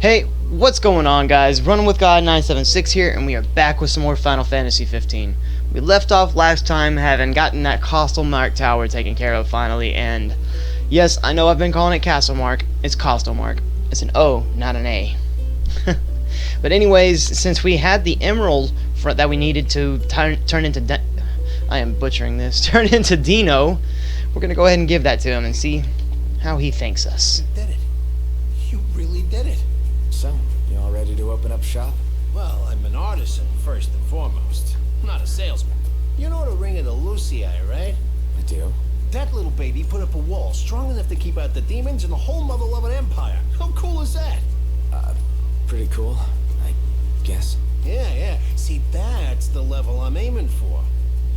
Hey, what's going on, guys? Running with God 976 here, and we are back with some more Final Fantasy 15. We left off last time having gotten that Castle Mark Tower taken care of finally, and yes, I know I've been calling it Castle Mark. It's Castle Mark. It's an O, not an A. But anyways, since we had the emerald that we needed to turn into I am butchering this. Turn into Dino, we're gonna go ahead and give that to him and see how he thanks us. You did it. You really did it. So, you all ready to open up shop? Well, I'm an artisan first and foremost, not a salesman. You know the ring of the Altissia, right? I do. That little baby put up a wall strong enough to keep out the demons and the whole mother-loving empire. How cool is that? Pretty cool, I guess. Yeah. See, that's the level I'm aiming for.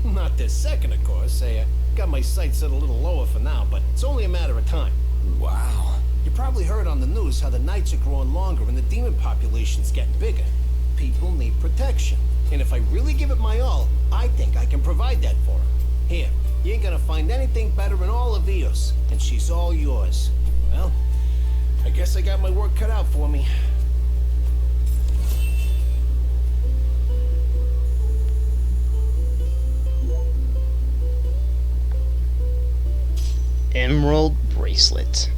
Not this second, of course. I got my sights set a little lower for now, but it's only a matter of time. Wow. You probably heard on the news how the nights are growing longer and the demon population's getting bigger. People need protection. And if I really give it my all, I think I can provide that for them. Here, you ain't gonna find anything better in all of Eos, and she's all yours. Well, I guess I got my work cut out for me. Emerald bracelet.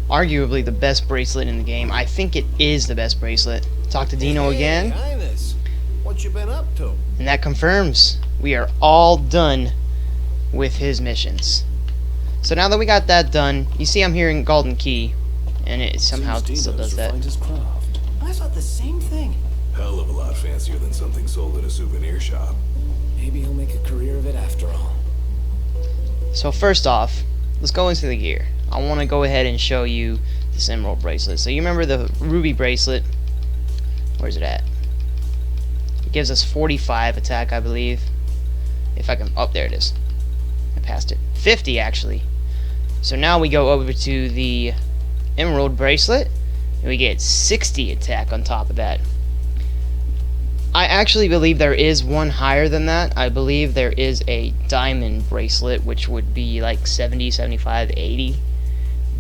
Arguably the best bracelet in the game. I think it is the best bracelet. Talk to Dino again. Highness, what you been up to? And that confirms we are all done with his missions. So now that we got that done, you see I'm hearing Golden Key, and it somehow still does that. His craft. I thought the same thing. Hell of a lot fancier than something sold in a souvenir shop. Maybe he'll make a career of it after all. So first off, let's go into the gear. I want to go ahead and show you this emerald bracelet. So you remember the ruby bracelet? Where's it at? It gives us 45 attack, I believe. If I can... Oh, there it is. I passed it. 50, actually. So now we go over to the emerald bracelet, and we get 60 attack on top of that. I actually believe there is one higher than that. I believe there is a diamond bracelet, which would be like 70, 75, 80.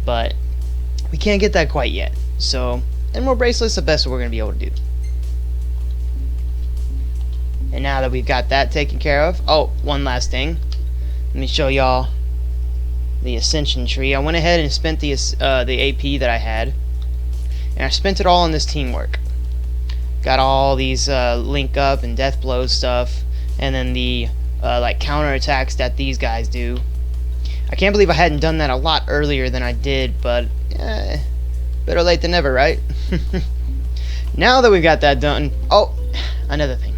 But we can't get that quite yet. So, emerald bracelet's the best we're going to be able to do. And now that we've got that taken care of... Oh, one last thing. Let me show y'all the ascension tree. I went ahead and spent the AP that I had. And I spent it all on this teamwork. Got all these link up and death blows stuff, and then the like counter attacks that these guys do. I can't believe I hadn't done that a lot earlier than I did, but better late than never, right? Now that we've got that done, oh, another thing.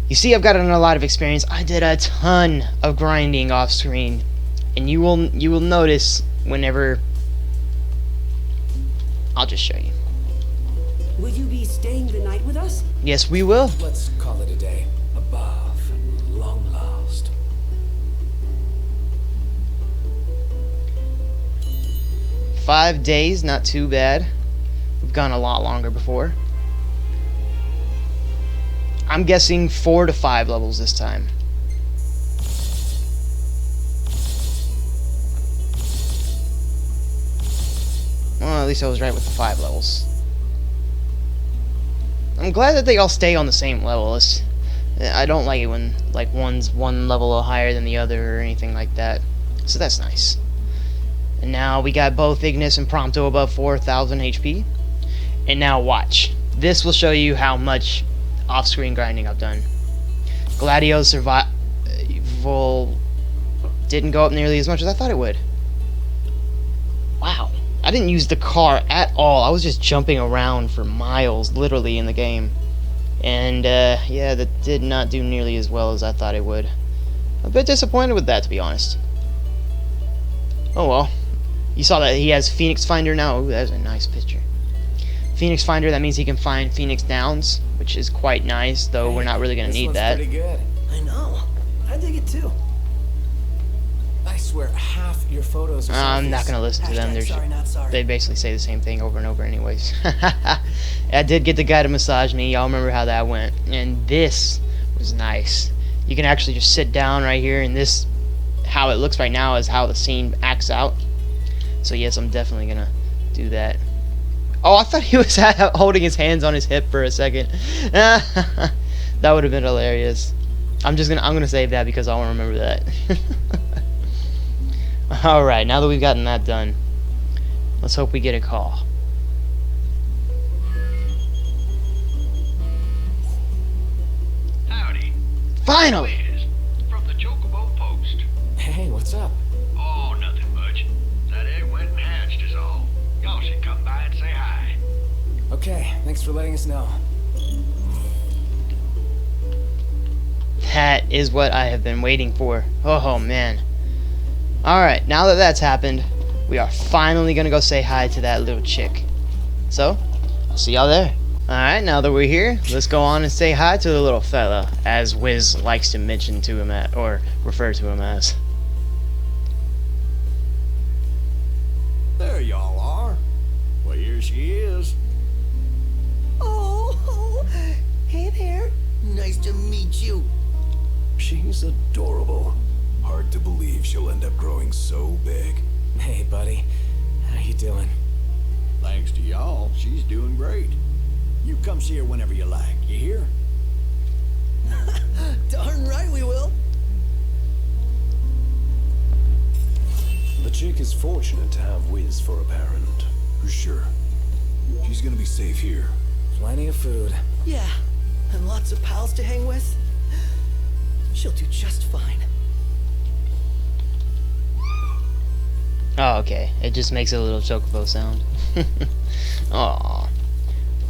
You see, I've gotten a lot of experience. I did a ton of grinding off screen, and you will notice whenever. I'll just show you. Will you be staying the night with us? Yes, we will. Let's call it a day. Above and long last. $5 days, not too bad. We've gone a lot longer before. I'm guessing 4 to 5 levels this time. Well, at least I was right with the 5 levels. I'm glad that they all stay on the same level. I don't like it when like one's one level higher than the other or anything like that. So that's nice. And now we got both Ignis and Prompto above 4,000 HP. And now watch. This will show you how much off-screen grinding I've done. Gladio's survival didn't go up nearly as much as I thought it would. Wow. I didn't use the car at all. I was just jumping around for miles, literally, in the game. And, yeah, that did not do nearly as well as I thought it would. I'm a bit disappointed with that, to be honest. Oh, well. You saw that he has Phoenix Finder now. Ooh, that's a nice picture. Phoenix Finder, that means he can find Phoenix Downs, which is quite nice, though we're not really going to need that. Pretty good. I know. I dig it too. I swear, half your photos are I'm not selfies. going to listen to them. Sorry, not sorry. They basically say the same thing over and over anyways. I did get the guy to massage me. Y'all remember how that went. And this was nice. You can actually just sit down right here, and this, how it looks right now, is how the scene acts out. So yes, I'm definitely going to do that. Oh, I thought he was holding his hands on his hip for a second. That would have been hilarious. I'm gonna save that because I want to remember that. All right, now that we've gotten that done, let's hope we get a call. Howdy. Finally. Liz, from the Chocobo Post. Hey, what's up? Oh, nothing much. That egg went and hatched is all. Y'all should come by and say hi. Okay, thanks for letting us know. That is what I have been waiting for. Oh man. Alright, now that that's happened, we are finally gonna go say hi to that little chick. So, I'll see y'all there. Alright, now that we're here, let's go on and say hi to the little fella, as Wiz likes to mention to him at, or refer to him as. There y'all are. Well, here she is. Oh, hey there. Nice to meet you. She's adorable. Hard to believe she'll end up growing so big. Hey, buddy. How you doing? Thanks to y'all, she's doing great. You come see her whenever you like, you hear? Darn right we will. The chick is fortunate to have Wiz for a parent. For sure. She's gonna be safe here. Plenty of food. Yeah, and lots of pals to hang with. She'll do just fine. Oh, okay. It just makes a little chocobo sound. Aww.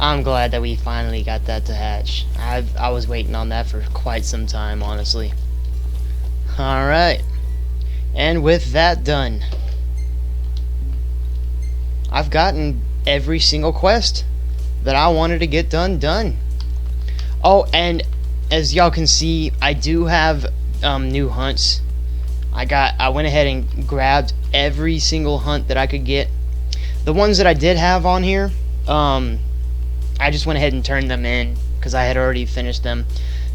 I'm glad that we finally got that to hatch. I was waiting on that for quite some time, honestly. Alright. And with that done, I've gotten every single quest that I wanted to get done. Oh, and as y'all can see, I do have new hunts. I went ahead and grabbed every single hunt that I could get. The ones that I did have on here, I just went ahead and turned them in because I had already finished them.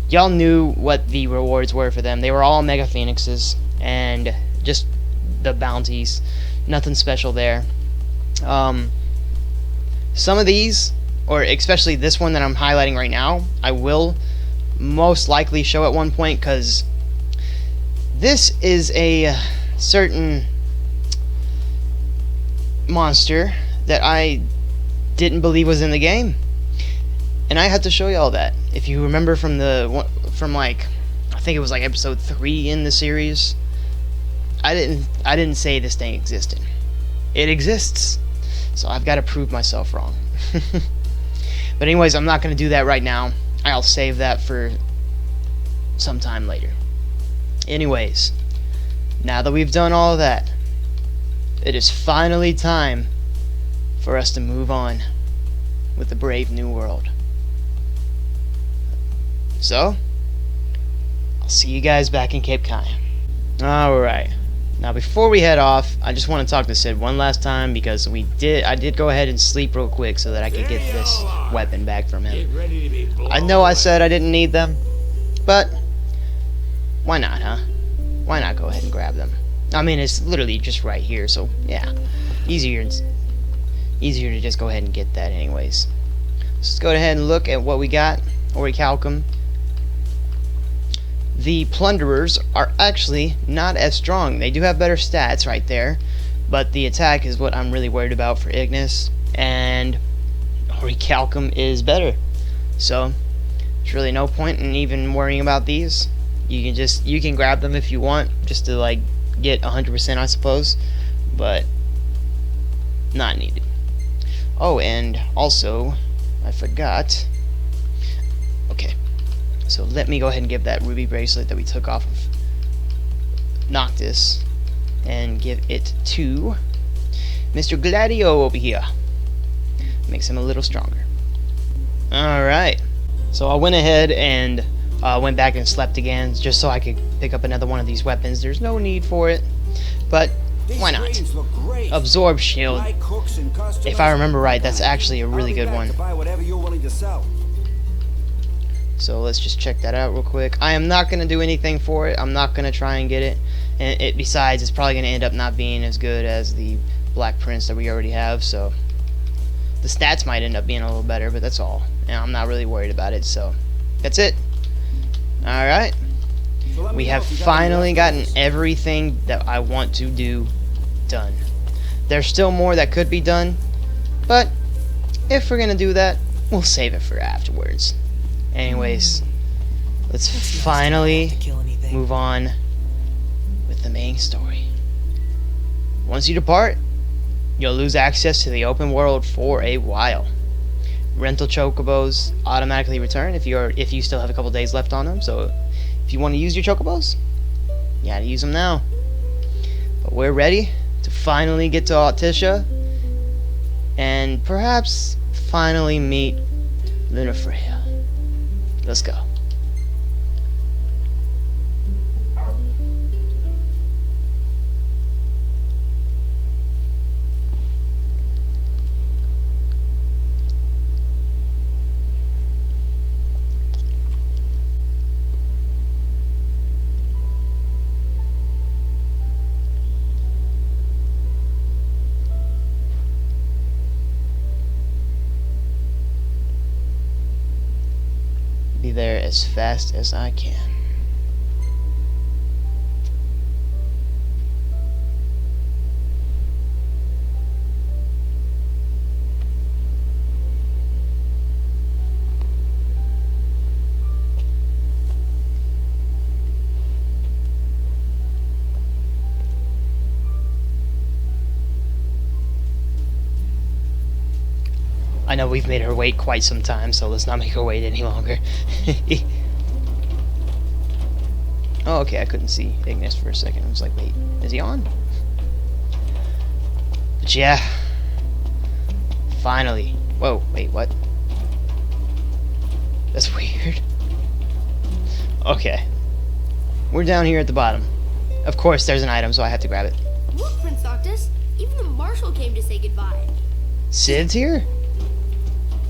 Y'all knew what the rewards were for them. They were all Mega Phoenixes and just the bounties. Nothing special there. Some of these, or especially this one that I'm highlighting right now, I will most likely show at one point because this is a certain monster that I didn't believe was in the game, and I had to show y'all that. If you remember from like, I think it was like episode 3 in the series, I didn't say this thing existed. It exists, so I've got to prove myself wrong. But anyways, I'm not going to do that right now. I'll save that for some time later. Anyways, now that we've done all of that, it is finally time for us to move on with the brave new world. So, I'll see you guys back in Cape Cod. Alright. Now before we head off, I just want to talk to Sid one last time because I did go ahead and sleep real quick so that I could get this weapon back from him. Ready to be blown I know I away. said I didn't need them, but why not, huh? Why not go ahead and grab them? I mean, it's literally just right here, so yeah, easier to just go ahead and get that anyways. Let's go ahead and look at what we got. Orichalcum. The plunderers are actually not as strong. They do have better stats right there, but the attack is what I'm really worried about for Ignis, and Orichalcum is better. So there's really no point in even worrying about these. You can grab them if you want, just to like get 100%, I suppose, but not needed. Oh, and also I forgot. Okay. So let me go ahead and give that ruby bracelet that we took off of Noctis and give it to Mr. Gladio over here. Makes him a little stronger. Alright. So I went ahead and went back and slept again just so I could pick up another one of these weapons. There's no need for it, but why not? These look great. Absorb Shield. Buy, cooks, and If I remember right, that's actually a really good one. To buy whatever you're willing to sell. So let's just check that out real quick. I am not going to do anything for it. I'm not going to try and get it. And besides, it's probably going to end up not being as good as the Black Prince that we already have. So The stats might end up being a little better, but that's all. And I'm not really worried about it, so that's it. Alright. We have finally gotten everything that I want to do done. There's still more that could be done, but if we're gonna do that, we'll save it for afterwards. Anyways, let's finally move on with the main story. Once you depart, you'll lose access to the open world for a while. Rental chocobos automatically return if you still have a couple days left on them. So if you want to use your chocobos, you gotta use them now. But we're ready to finally get to Altissia and perhaps finally meet Lunafreya. Let's go. Be there as fast as I can. I know we've made her wait quite some time, so let's not make her wait any longer. Oh, okay, I couldn't see Ignis for a second. I was like, wait, is he on? But yeah. Finally. Whoa, wait, what? That's weird. Okay. We're down here at the bottom. Of course, there's an item, so I have to grab it. Look, Prince Octus, even the marshal came to say goodbye. Sid's here?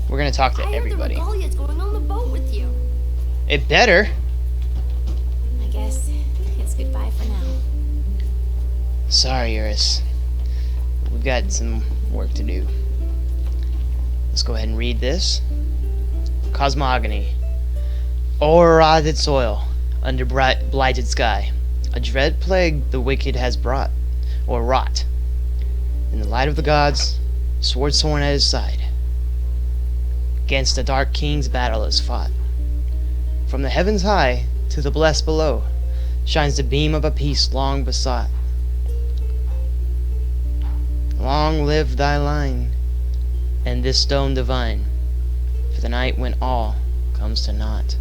We're gonna talk to everybody. I heard the Regalia's going on the boat with you. It better. I guess it's goodbye for now. Sorry, Eurus. We've got some work to do. Let's go ahead and read this. Cosmogony. O'er rotted soil, under blighted sky, a dread plague the wicked has brought, or wrought. In the light of the gods, sword sworn at his side. Against the dark king's battle is fought. From the heavens high to the blessed below shines the beam of a peace long besought. Long live thy line, and this stone divine, for the night when all comes to naught.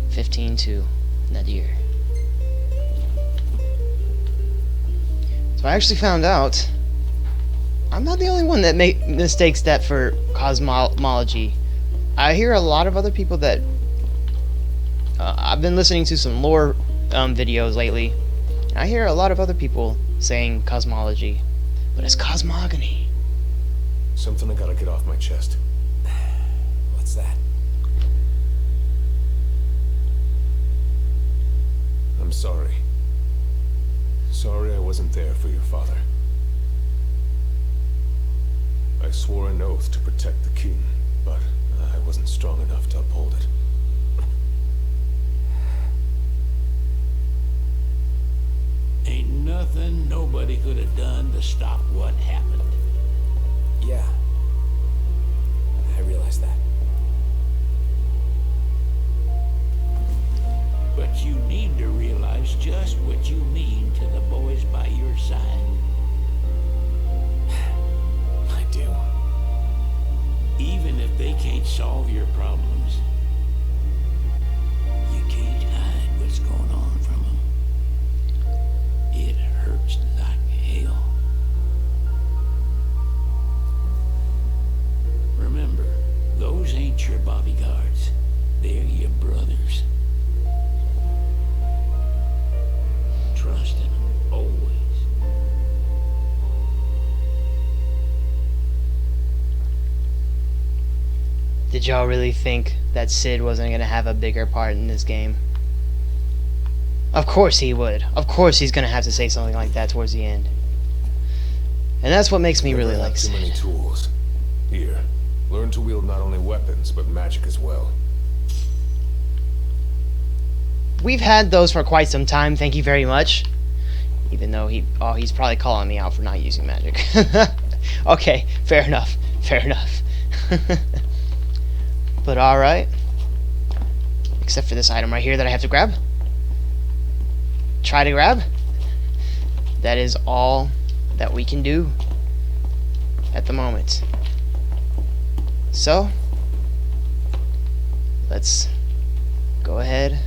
15-2, Nadir. So I actually found out I'm not the only one that mistakes that for cosmology. I hear a lot of other people that... I've been listening to some lore videos lately, and I hear a lot of other people saying cosmology, but it's cosmogony. Something I gotta get off my chest. What's that? I'm sorry. Sorry I wasn't there for your father. I swore an oath to protect the king, but I wasn't strong enough to uphold it. Ain't nothing nobody could have done to stop what happened. Yeah. I realize that. But you need to realize just what you mean to the boys by your side. I do. Even if they can't solve your problems, you can't hide what's going on from them. It hurts like hell. Remember, those ain't your bodyguards. They're your brothers. Trust in them, always. Did y'all really think that Sid wasn't going to have a bigger part in this game? Of course he would. Of course he's going to have to say something like that towards the end. And that's what makes me really Never like had too many Sid. tools. Here, learn to wield not only weapons, but magic as well. We've had those for quite some time, thank you very much. Even though he's probably calling me out for not using magic. Okay, fair enough. Fair enough. But alright. Except for this item right here that I have to grab. Try to grab. That is all that we can do at the moment. So, let's go ahead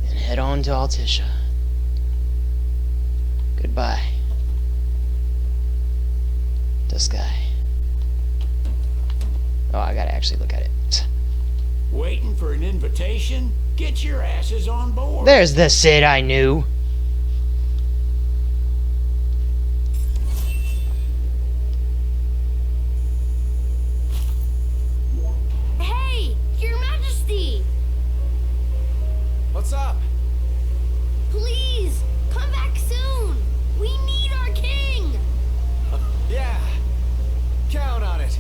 and head on to Altissia. Goodbye. The sky. Oh, I gotta actually look at it. Waiting for an invitation? Get your asses on board. There's the Sid I knew. Hey, Your Majesty! What's up? Please, come back soon! We need our king! Yeah. Count on it.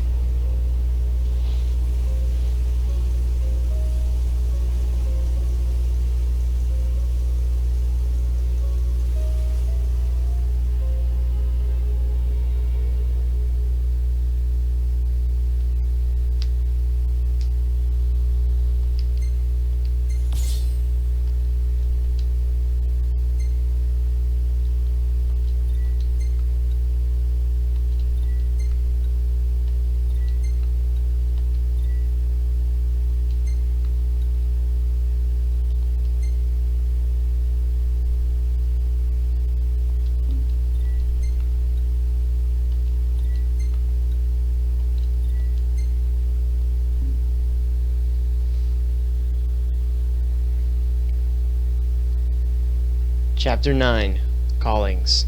Chapter 9. Callings.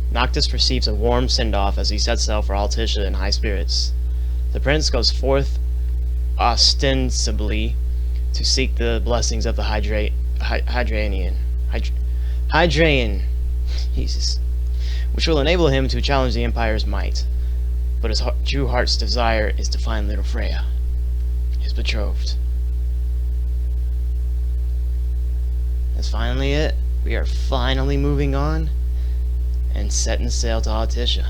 Noctis receives a warm send-off as he sets sail for Altissia in high spirits. The prince goes forth ostensibly to seek the blessings of the Hydraean, Jesus, which will enable him to challenge the Empire's might. But his true heart's desire is to find little Freya, his betrothed. That's finally it. We are finally moving on and setting sail to Altissia.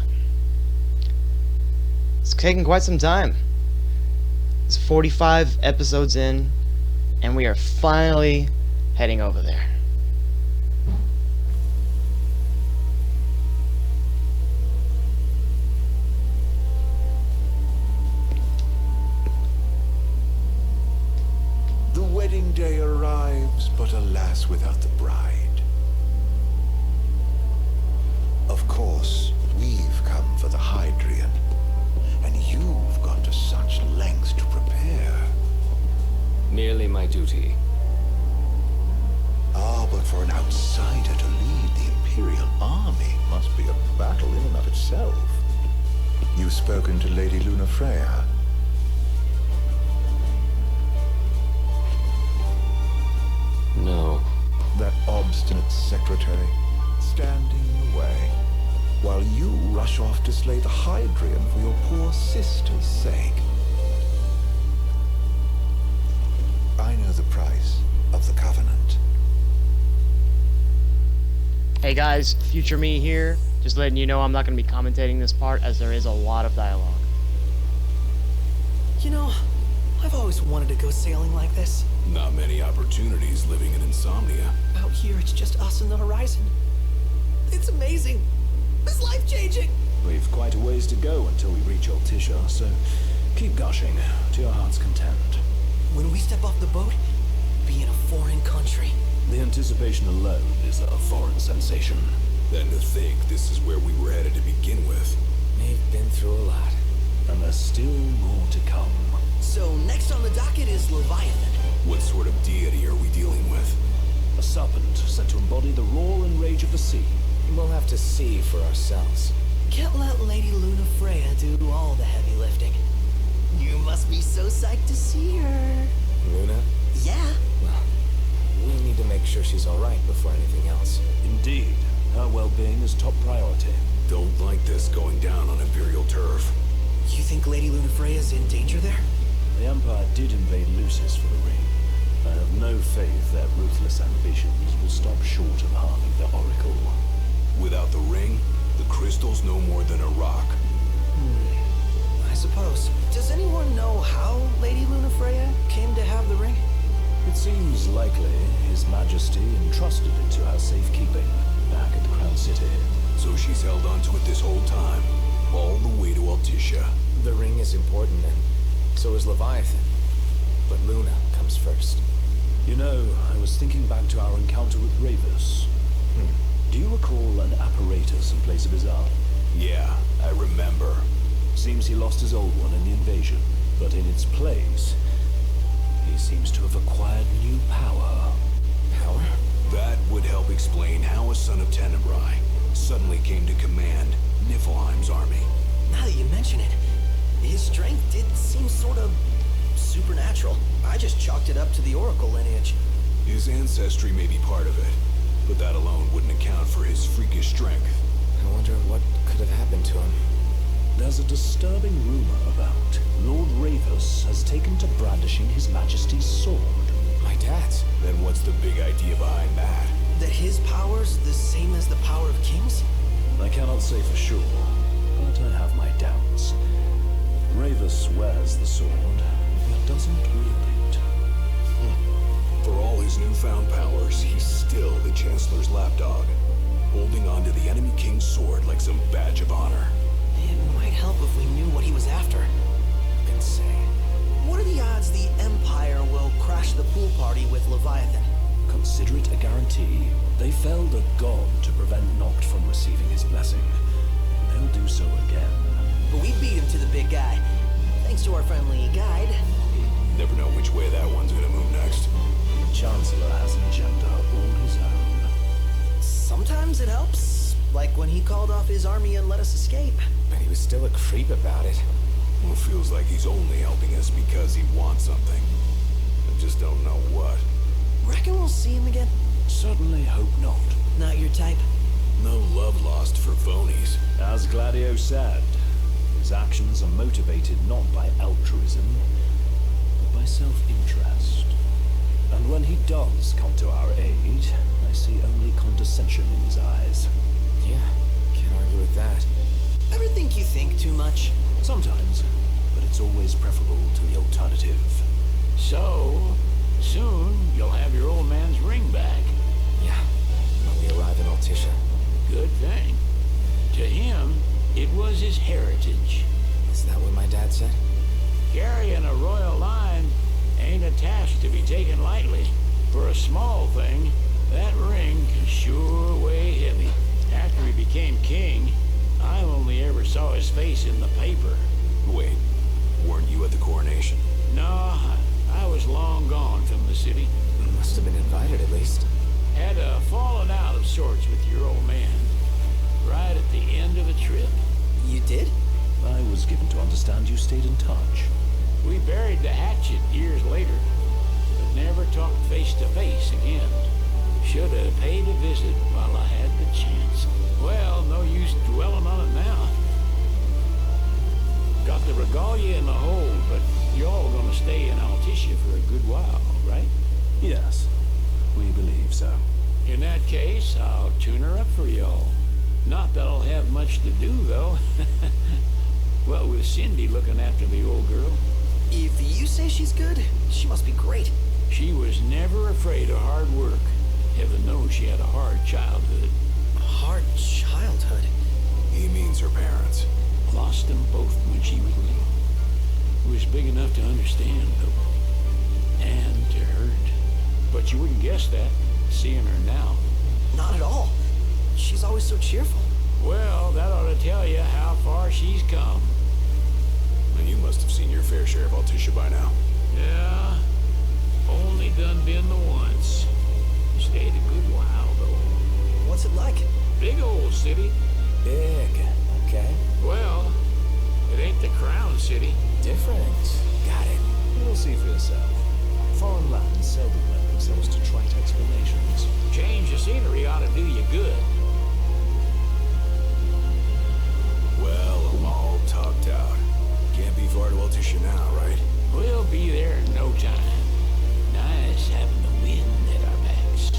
It's taken quite some time. It's 45 episodes in, and we are finally heading over there. The wedding day arrives, but alas, without the bride. Of course, we've come for the Hydrian, and you've gone to such lengths to prepare. Merely my duty. Ah, but for an outsider to lead the Imperial army must be a battle in and of itself. You've spoken to Lady Luna Freya? No. That obstinate secretary, standing in the way, while you rush off to slay the Hydrian for your poor sister's sake. I know the price of the Covenant. Hey guys, future me here. Just letting you know I'm not going to be commentating this part as there is a lot of dialogue. You know, I've always wanted to go sailing like this. Not many opportunities living in Insomnia. Out here, it's just us and the horizon. It's amazing. It's life-changing. We've quite a ways to go until we reach Altissia, so keep gushing to your heart's content. When we step off the boat, be in a foreign country. The anticipation alone is a foreign sensation. Then to think this is where we were headed to begin with. We've been through a lot. And there's still more to come. So next on the docket is Leviathan. What sort of deity are we dealing with? A serpent said to embody the roar and rage of the sea. We'll have to see for ourselves. Can't let Lady Luna Freya do all the heavy lifting. You must be so psyched to see her. Luna? Yeah. Well, we need to make sure she's alright before anything else. Indeed, her well-being is top priority. Don't like this going down on Imperial turf. You think Lady Lunafreya's in danger there? The Empire did invade Lucis for the ring. I have no faith their ruthless ambitions will stop short of harming the Oracle. Without the ring, the crystal's no more than a rock. I suppose. Does anyone know how Lady Lunafreya came to have the ring? It seems likely His Majesty entrusted it to her safekeeping back at the Crown City. So she's held onto it this whole time, all the way to Altissia. The ring is important, and so is Leviathan. But Luna comes first. You know, I was thinking back to our encounter with Ravus. Do you recall an apparatus in place of his arm? Yeah, I remember. Seems he lost his old one in the invasion, but in its place, he seems to have acquired new power. Power? That would help explain how a son of Tenebrae suddenly came to command Niflheim's army. Now that you mention it, his strength did seem sort of supernatural. I just chalked it up to the Oracle lineage. His ancestry may be part of it, but that alone wouldn't account for his freakish strength. I wonder what could have happened to him. There's a disturbing rumor about Lord Ravus has taken to brandishing His Majesty's sword. My dad's. Then what's the big idea behind that? That his power's the same as the power of kings? I cannot say for sure, but I have my doubts. Ravus wears the sword, but doesn't wield it. For all his newfound powers, he's still the Chancellor's lapdog, holding on to the enemy king's sword like some badge of honor. It might help if we knew what he was after. Insane. What are the odds the Empire will crash the pool party with Leviathan? Consider it a guarantee. They felled a god to prevent Noct from receiving his blessing. They'll do so again. But we beat him to the big guy, thanks to our friendly guide. Never know which way that one's gonna move next. The Chancellor has an agenda all his own. Sometimes it helps, like when he called off his army and let us escape. But he was still a creep about it. Well, it feels like he's only helping us because he wants something. I just don't know what. Reckon we'll see him again? Certainly hope not. Not your type? No love lost for phonies. As Gladio said, his actions are motivated not by altruism, but by self-interest. And when he does come to our aid, I see only condescension in his eyes. Yeah, can't argue with that. Ever think you think too much? Sometimes, but it's always preferable to the alternative. So, soon you'll have your old man's ring back. Yeah, when we arrive in Altissia. Good thing. To him, it was his heritage. Is that what my dad said? Carrying a royal line ain't a task to be taken lightly. For a small thing, that ring can sure weigh heavy. After he became king, I only ever saw his face in the paper. Wait, weren't you at the coronation? No, I was long gone from the city. Must have been invited at least. Had a falling out of sorts with your old man. Right at the end of a trip. You did? I was given to understand you stayed in touch. We buried the hatchet years later, but never talked face to face again. Should have paid a visit while I had the chance. Well, no use dwelling on it now. Got the regalia in the hold, but y'all gonna stay in Altissia for a good while, right? Yes, we believe so. In that case, I'll tune her up for y'all. Not that I'll have much to do, though. Well, with Cindy looking after the old girl. If you say she's good, she must be great. She was never afraid of hard work. Heaven knows she had a hard childhood. Hard childhood? He means her parents. Lost them both when she was little. Was big enough to understand, though. And to hurt. But you wouldn't guess that, seeing her now. Not at all. She's always so cheerful. Well, that ought to tell you how far she's come. And you must have seen your fair share of Altissia by now. Yeah, only done been the once. Stayed a good while, though. What's it like? Big old city. Big, okay. Well, it ain't the crown city. Different. Got it. You'll see for yourself. Foreign lands seldom lend themselves to trite explanations. Change of scenery ought to do you good. you now, right? We'll be there in no time. Nice having the wind at our backs.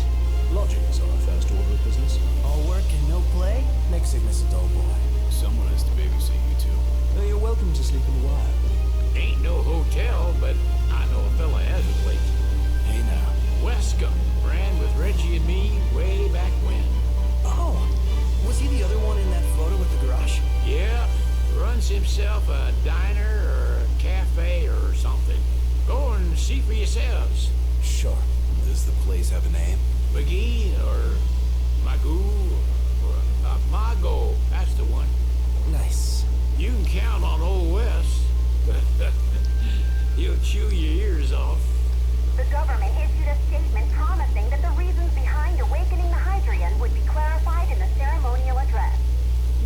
Lodgings are our first order of business. All work and no play makes Cygnus a dull boy. Someone has to babysit you two. You're welcome to sleep in the wild. Ain't no hotel, but I know a fella has a place. Hey now. Wescombe ran with Reggie and me way back when. Oh, was he the other one in that photo with the garage? Yeah, runs himself a diner or a cafe or something. Go and see for yourselves. Sure. Does the place have a name? McGee or Magoo or Mago, that's the one. Nice. You can count on Old Wes. He'll chew your ears off. The government issued a statement promising that the reasons behind awakening the Hydrian would be clarified in the ceremonial address.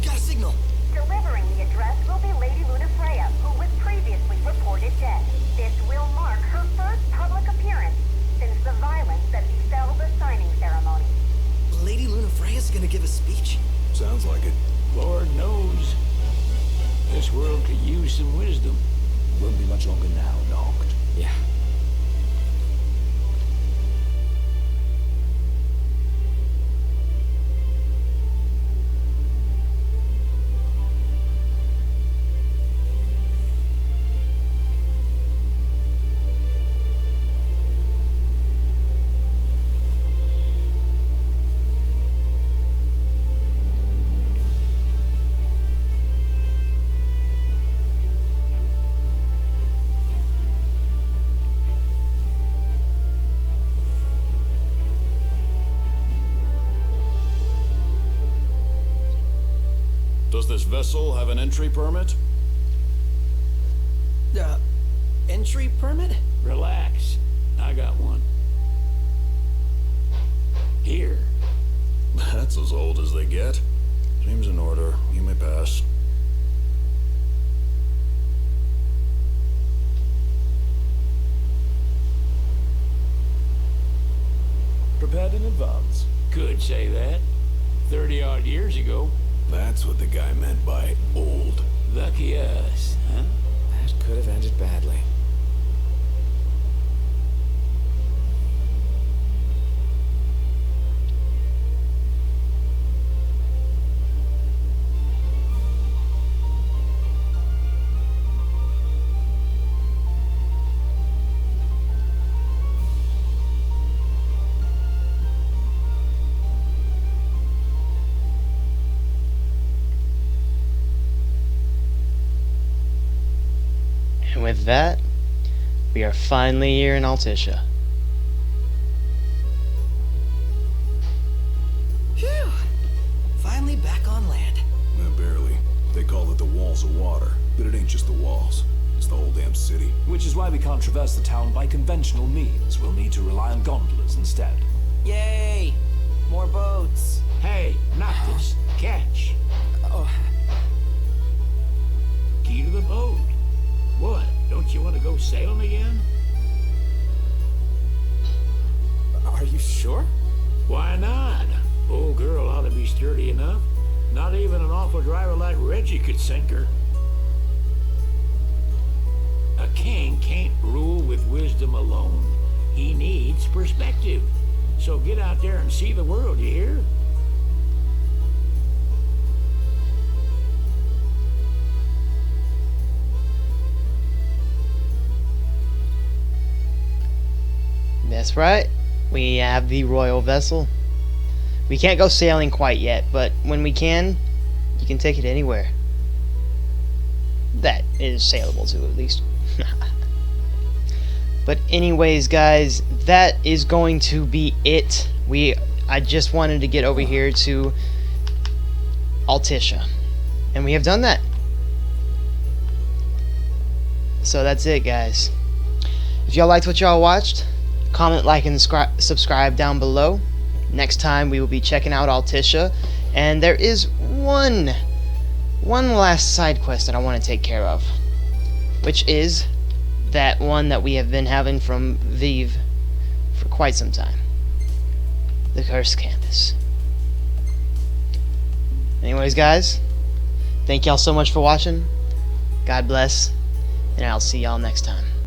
Got a signal. Delivering the address will be Lady Lunafreya, who was previously reported dead. This will mark her first public appearance since the violence that befell the signing ceremony. Lady Lunafreya's gonna give a speech? Sounds like it. Lord knows. This world could use some wisdom. Won't be much longer now, Noct. Yeah. Does this vessel have an entry permit? Entry permit? Relax. I got one. Here. That's as old as they get. Seems in order. You may pass. Prepared in advance. Could say that. 30-odd years ago. That's what the guy meant by old. Lucky us, huh? That could have ended badly. And with that, we are finally here in Altissia. Phew! Finally back on land. Barely. They call it the walls of water, but it ain't just the walls. It's the whole damn city. Which is why we can't traverse the town by conventional means. We'll need to rely on gondolas instead. Yay! More boats. Hey, not this. Catch. Oh, Key to the boat. What? Don't you want to go sailing again? are you sure? Why not? Old girl ought to be sturdy enough. Not even an awful driver like Reggie could sink her. A king can't rule with wisdom alone. He needs perspective. So get out there and see the world, you hear? That's right. We have the royal vessel. We can't go sailing quite yet, but when we can, you can take it anywhere. That is sailable too, at least. But anyways, guys, that is going to be it. I just wanted to get over here to Altissia, and we have done that. So that's it, guys. If y'all liked what y'all watched, comment, like, and subscribe down below. Next time we will be checking out Altissia, and there is one last side quest that I want to take care of, which is that one that we have been having from Vive for quite some time. The Cursed Canvas. Anyways, guys, thank y'all so much for watching. God bless, and I'll see y'all next time.